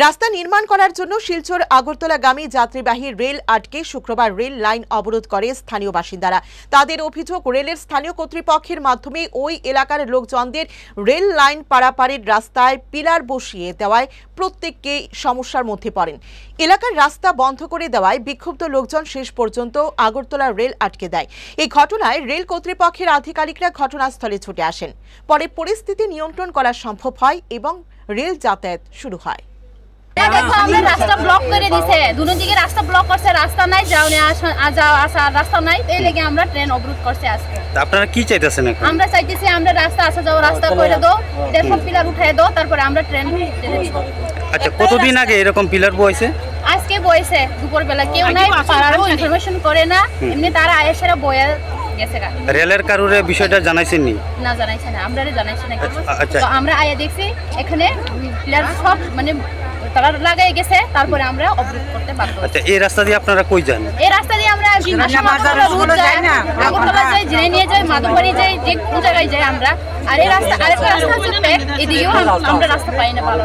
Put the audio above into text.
রাস্তা নির্মাণ করার জন্য শিলচর আগরতলাগামী যাত্রীবাহী রেল আটকে শুক্রবার রেল লাইন অবরোধ করে স্থানীয় বাসিন্দারা। তাদের অভিযোগ, রেলের স্থানীয় কর্তৃপক্ষের মাধ্যমে ওই এলাকার লোকজনদের রেল লাইন পারাপারের রাস্তায় পিলার বসিয়ে দেওয়ায় প্রত্যেককে সমস্যার মধ্যে পড়েন। এলাকার রাস্তা বন্ধ করে দেওয়ায় বিক্ষুব্ধ লোকজন শেষ পর্যন্ত আগরতলা রেল আটকে দেয়। এই ঘটনায় রেল কর্তৃপক্ষের আধিকারিকরা ঘটনাস্থলে ছুটে আসেন। পরে পরিস্থিতি নিয়ন্ত্রণ করা সম্ভব হয় এবং রেল যাতায়াত শুরু হয়। রাস্তা ব্লক করে দিছে, দুনো দিকে রাস্তা ব্লক করছে, রাস্তা নাই, যাওয়া আসা রাস্তা নাই, এই লেগে আমরা ট্রেন অবরোধ করছে আজকে। আপনারা কি চাইতেছেন এখন? আমরা চাইতেছি আমরা রাস্তা আসা যাওয়া রাস্তা করে দাও, দেখো পিলার উঠায় দাও, তারপরে আমরা ট্রেন। আচ্ছা, কতদিন আগে এরকম পিলার বইছে? আজকে বইছে দুপুরবেলা, কেউ নাই, পাড়ারও ইনফরমেশন করে না, এমনি তারা আয়েশেরা বয়ে গেছে। রেলের কারুরে বিষয়টা জানাইছেন নি? না, জানাইছে না, আমরা জানাইছি না। তো আমরা আয়া দেখছি এখানে পিলার সব মানে তারা লাগাই গেছে, তারপরে আমরা অবরোধ করতে বাধ্য। আচ্ছা, এই রাস্তা দিয়ে আপনারা কই যান? এই রাস্তা দিয়ে আমরা আগরতলা যাই, জিরাই নিয়ে যাই, মাধববাড়ি যাই, যে কোন জায়গায় যাই আমরা। আর এই রাস্তা আরেকটা রাস্তা আছে, এদিকেও আমরা রাস্তা পাই না ভালো।